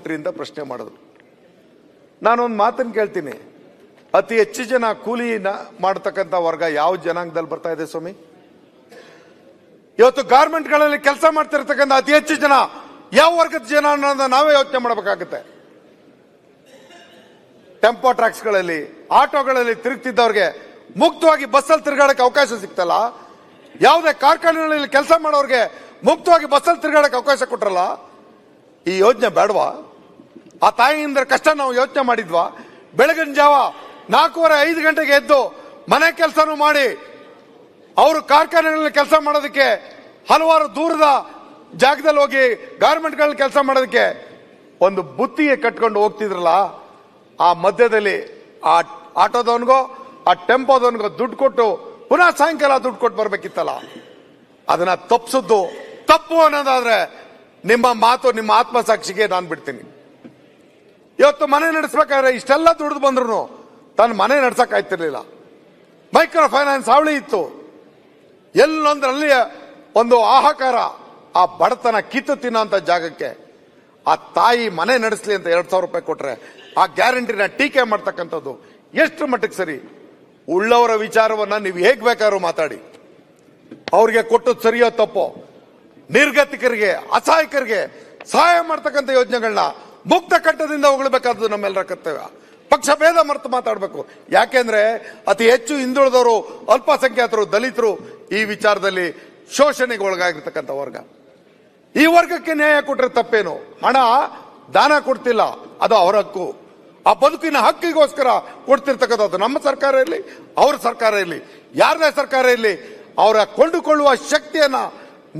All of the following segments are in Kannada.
ಕೊಟ್ರಿ ಅಂತ ಪ್ರಶ್ನೆ ಮಾಡಿದ್ರು. ನಾನೊಂದು ಮಾತನ್ನು ಕೇಳ್ತೀನಿ, ಅತಿ ಹೆಚ್ಚು ಜನ ಕೂಲಿ ಮಾಡತಕ್ಕಂಥ ವರ್ಗ ಯಾವ ಜನಾಂಗದಲ್ಲಿ ಬರ್ತಾ ಇದೆ ಸ್ವಾಮಿ? ಇವತ್ತು ಗಾರ್ಮೆಂಟ್ಗಳಲ್ಲಿ ಕೆಲಸ ಮಾಡ್ತಿರ್ತಕ್ಕಂಥ ಅತಿ ಹೆಚ್ಚು ಜನ ಯಾವ ವರ್ಗದ ಜನ ಅನ್ನೋದನ್ನ ನಾವೇ ಯೋಚನೆ ಮಾಡಬೇಕಾಗುತ್ತೆ. ಟೆಂಪೋ ಟ್ರಾಕ್ಸ್ಗಳಲ್ಲಿ, ಆಟೋಗಳಲ್ಲಿ ತಿರುಗ್ತಿದ್ದವ್ರಿಗೆ ಮುಕ್ತವಾಗಿ ಬಸ್ಸಲ್ಲಿ ತಿರುಗಾಡಕ್ಕೆ ಅವಕಾಶ ಸಿಗ್ತಲ್ಲ, ಯಾವುದೇ ಕಾರ್ಖಾನೆಗಳಲ್ಲಿ ಕೆಲಸ ಮಾಡೋರಿಗೆ ಮುಕ್ತವಾಗಿ ಬಸ್ಸಲ್ಲಿ ತಿರುಗಾಡಕ್ಕೆ ಅವಕಾಶ ಕೊಟ್ರಲ್ಲ, ಈ ಯೋಜನೆ ಬೇಡವಾ? ಆ ತಾಯಿಯಿಂದ ಕಷ್ಟ ನಾವು ಯೋಚನೆ ಮಾಡಿದ್ವಾ? ಬೆಳಗಿನ ಜಾವ 4:30-5 ಗಂಟೆಗೆ ಎದ್ದು ಮನೆ ಕೆಲಸನೂ ಮಾಡಿ ಅವರು ಕಾರ್ಖಾನೆಗಳಲ್ಲಿ ಕೆಲಸ ಮಾಡೋದಕ್ಕೆ ಹಲವಾರು ದೂರದ ಜಾಗದಲ್ಲಿ ಹೋಗಿ ಗಾರ್ಮೆಂಟ್ಗಳಲ್ಲಿ ಕೆಲಸ ಮಾಡೋದಕ್ಕೆ ಒಂದು ಬುತ್ತಿಗೆ ಕಟ್ಕೊಂಡು ಹೋಗ್ತಿದ್ರಲ್ಲ, ಆ ಮಧ್ಯದಲ್ಲಿ ಆ ಆಟೋದವನಿಗೋ ಆ ಟೆಂಪೋದವನಿಗೋ ದುಡ್ಡು ಕೊಟ್ಟು ಪುನಃ ಸಾಯಂಕಾಲ ದುಡ್ಡು ಕೊಟ್ಟು ಬರ್ಬೇಕಿತ್ತಲ್ಲ, ಅದನ್ನ ತಪ್ಪಿಸಿದ್ದು ತಪ್ಪು ಅನ್ನೋದಾದ್ರೆ ನಿಮ್ಮ ಮಾತು, ನಿಮ್ಮ ಆತ್ಮಸಾಕ್ಷಿಗೆ ನಾನು ಬಿಡ್ತೀನಿ. ಇವತ್ತು ಮನೆ ನಡೆಸಬೇಕಾದ್ರೆ ಇಷ್ಟೆಲ್ಲ ದುಡ್ದು ಬಂದ್ರು ತನ್ನ ಮನೆ ನಡ್ಸಕ್ ಆಯ್ತಿರ್ಲಿಲ್ಲ. ಮೈಕ್ರೋ ಫೈನಾನ್ಸ್ ಹಾವಳಿ ಇತ್ತು. ಎಲ್ಲೊಂದ್ರಲ್ಲಿ ಒಂದು ಹಾಹಾಕಾರ, ಆ ಬಡತನ ಕಿತ್ತು ತಿನ್ನೋಂಥ ಜಾಗಕ್ಕೆ ಆ ತಾಯಿ ಮನೆ ನಡೆಸಲಿ ಅಂತ 2,000 ರೂಪಾಯಿ ಕೊಟ್ರೆ ಆ ಗ್ಯಾರಂಟಿನ ಟೀಕೆ ಮಾಡ್ತಕ್ಕಂಥದ್ದು ಎಷ್ಟು ಮಟ್ಟಿಗೆ ಸರಿ? ಉಳ್ಳವರ ವಿಚಾರವನ್ನ ನೀವು ಹೇಗ್ ಬೇಕಾದ್ರೂ ಮಾತಾಡಿ, ಅವ್ರಿಗೆ ಕೊಟ್ಟದ್ದು ಸರಿಯೋ ತಪ್ಪೋ? ನಿರ್ಗತಿಕರಿಗೆ, ಅಸಹಾಯಕರಿಗೆ ಸಹಾಯ ಮಾಡ್ತಕ್ಕಂಥ ಯೋಜನೆಗಳನ್ನ ಮುಕ್ತ ಕಂಠದಿಂದ ಹೊಗಳಬೇಕಾದ್ದು ನಮ್ಮೆಲ್ಲರ ಕರ್ತವ್ಯ. ಪಕ್ಷ ಭೇದ ಮರೆತು ಮಾತಾಡಬೇಕು. ಯಾಕೆಂದ್ರೆ ಅತಿ ಹೆಚ್ಚು ಹಿಂದುಳಿದವರು, ಅಲ್ಪಸಂಖ್ಯಾತರು, ದಲಿತರು ಈ ವಿಚಾರದಲ್ಲಿ ಶೋಷಣೆಗೆ ಒಳಗಾಗಿರ್ತಕ್ಕಂಥ ವರ್ಗ. ಈ ವರ್ಗಕ್ಕೆ ನ್ಯಾಯ ಕೊಟ್ರೆ ತಪ್ಪೇನು? ಹಣ ದಾನ ಕೊಡ್ತಿಲ್ಲ, ಅದು ಅವರ ಹಕ್ಕು. ಆ ಬದುಕಿನ ಹಕ್ಕಿಗೋಸ್ಕರ ಕೊಡ್ತಿರ್ತಕ್ಕಂಥದ್ದು ನಮ್ಮ ಸರ್ಕಾರ ಇರಲಿ, ಅವ್ರ ಸರ್ಕಾರ ಇರಲಿ, ಯಾರದೇ ಸರ್ಕಾರ ಇರಲಿ, ಅವರ ಕೊಂಡುಕೊಳ್ಳುವ ಶಕ್ತಿಯನ್ನ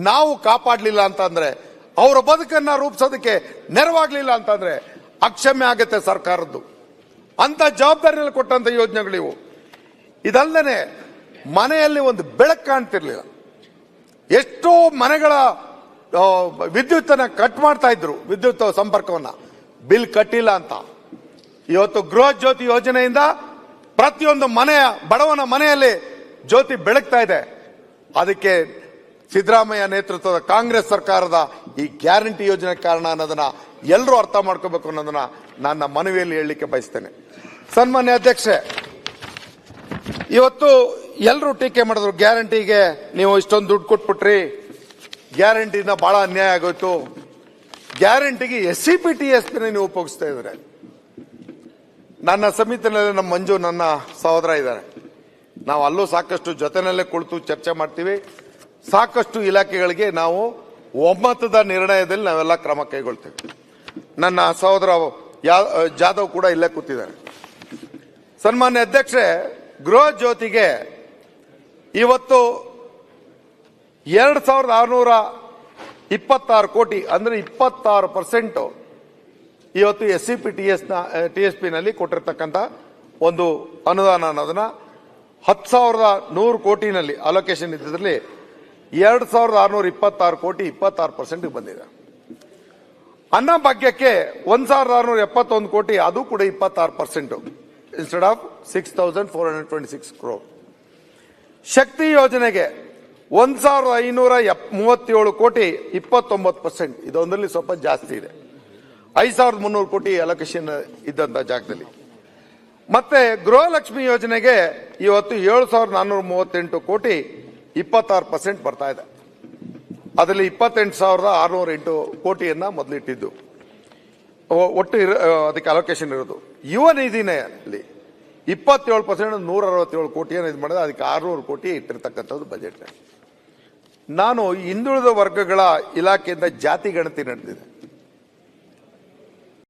ನಾವು ಕಾಪಾಡಲಿಲ್ಲ ಅಂತಂದ್ರೆ, ಅವರ ಬದುಕನ್ನ ರೂಪಿಸೋದಕ್ಕೆ ನೆರವಾಗ್ಲಿಲ್ಲ ಅಂತಂದ್ರೆ ಅಕ್ಷಮ್ಯ ಆಗತ್ತೆ ಸರ್ಕಾರದ್ದು. ಅಂತ ಜವಾಬ್ದಾರಿಯಲ್ಲಿ ಕೊಟ್ಟಂತ ಯೋಜನೆಗಳಿವು. ಇದಲ್ಲದೆ ಮನೆಯಲ್ಲಿ ಒಂದು ಬೆಳಕು ಕಾಣ್ತಿರ್ಲಿಲ್ಲ. ಎಷ್ಟೋ ಮನೆಗಳ ವಿದ್ಯುತ್ ಅನ್ನ ಕಟ್ ಮಾಡ್ತಾ ಇದ್ರು, ವಿದ್ಯುತ್ ಸಂಪರ್ಕವನ್ನ ಬಿಲ್ ಕಟ್ಟಿಲ್ಲ ಅಂತ. ಇವತ್ತು ಗೃಹ ಜ್ಯೋತಿ ಯೋಜನೆಯಿಂದ ಪ್ರತಿಯೊಂದು ಮನೆಯ ಬಡವನ ಮನೆಯಲ್ಲಿ ಜ್ಯೋತಿ ಬೆಳಗ್ತಾ ಇದೆ. ಅದಕ್ಕೆ ಸಿದ್ದರಾಮಯ್ಯ ನೇತೃತ್ವದ ಕಾಂಗ್ರೆಸ್ ಸರ್ಕಾರದ ಈ ಗ್ಯಾರಂಟಿ ಯೋಜನೆ ಕಾರಣ ಅನ್ನೋದನ್ನ ಎಲ್ಲರೂ ಅರ್ಥ ಮಾಡ್ಕೋಬೇಕು ಅನ್ನೋದನ್ನ ನನ್ನ ಮನವಿಯಲ್ಲಿ ಹೇಳಲಿಕ್ಕೆ ಬಯಸ್ತೇನೆ. ಸನ್ಮಾನ್ಯ ಅಧ್ಯಕ್ಷೆ, ಇವತ್ತು ಎಲ್ಲರೂ ಟೀಕೆ ಮಾಡಿದ್ರು, ಗ್ಯಾರಂಟಿಗೆ ನೀವು ಇಷ್ಟೊಂದು ದುಡ್ಡು ಕೊಟ್ಬಿಟ್ರಿ, ಗ್ಯಾರಂಟಿಯಿಂದ ಬಹಳ ಅನ್ಯಾಯ ಆಗೋಯ್ತು, ಗ್ಯಾರಂಟಿಗೆ SCPTSP ನೀವು ಉಪಯೋಗಿಸ್ತಾ ಇದ್ದಾರೆ. ನನ್ನ ಸಮಿತಿನಲ್ಲಿ ನಮ್ಮ ಮಂಜು, ನನ್ನ ಸಹೋದರ ಇದ್ದಾರೆ. ನಾವು ಅಲ್ಲೂ ಸಾಕಷ್ಟು ಜೊತೆನಲ್ಲೇ ಕುಳಿತು ಚರ್ಚೆ ಮಾಡ್ತೀವಿ. ಸಾಕಷ್ಟು ಇಲಾಖೆಗಳಿಗೆ ನಾವು ಒಮ್ಮತದ ನಿರ್ಣಯದಲ್ಲಿ ನಾವೆಲ್ಲ ಕ್ರಮ ಕೈಗೊಳ್ತೇವೆ. ನನ್ನ ಸಹೋದರ ಜಾಧವ್ ಕೂಡ ಇಲ್ಲೇ ಕೂತಿದ್ದಾರೆ. ಸನ್ಮಾನ್ಯ ಅಧ್ಯಕ್ಷೆ, ಗೃಹ ಜ್ಯೋತಿಗೆ ಇವತ್ತು 2,626 ಕೋಟಿ ಅಂದ್ರೆ 26% ಇವತ್ತು SCPTSP ನಲ್ಲಿ ಕೊಟ್ಟಿರ್ತಕ್ಕಂಥ ಒಂದು ಅನುದಾನ ಅನ್ನೋದನ್ನ 10,100 ಕೋಟಿನಲ್ಲಿ ಅಲೋಕೇಶನ್ ಇದ್ದಿದ್ರಲ್ಲಿ 2,626 ಕೋಟಿ 26% ಬಂದಿದೆ. ಅನ್ನಭಾಗ್ಯಕ್ಕೆ 1,671 ಕೋಟಿ, ಅದು ಕೂಡ 26% ಇನ್ಸ್ಟೆಡ್ ಆಫ್ 6,426 crore. ಶಕ್ತಿ ಯೋಜನೆಗೆ 1,537 ಕೋಟಿ 29%, ಇದೊಂದರಲ್ಲಿ ಸ್ವಲ್ಪ ಜಾಸ್ತಿ ಇದೆ. 5,300 ಕೋಟಿ ಅಲೋಕೇಶನ್ ಇದ್ದಂತ ಜಾಗದಲ್ಲಿ. ಮತ್ತೆ ಗೃಹಲಕ್ಷ್ಮಿ ಯೋಜನೆಗೆ ಇವತ್ತು 7,438 ಕೋಟಿ 26% ಬರ್ತಾ ಇದೆ. ಅದರಲ್ಲಿ 28,608 ಕೋಟಿಯನ್ನ ಮೊದಲಿಟ್ಟಿದ್ದು, ಒಟ್ಟು ಅದಕ್ಕೆ ಅಲೋಕೇಶನ್ ಇರೋದು. ಯುವ ನಿಧಿನಲ್ಲಿ 27% 167 ಕೋಟಿಯನ್ನು ಇದು ಮಾಡಿದ್ರೆ ಅದಕ್ಕೆ 600 ಕೋಟಿ ಇಟ್ಟಿರ್ತಕ್ಕಂಥದ್ದು ಬಜೆಟ್. ನಾನು ಹಿಂದುಳಿದ ವರ್ಗಗಳ ಇಲಾಖೆಯಿಂದ ಜಾತಿ ಗಣತಿ ನಡೆದಿದೆ.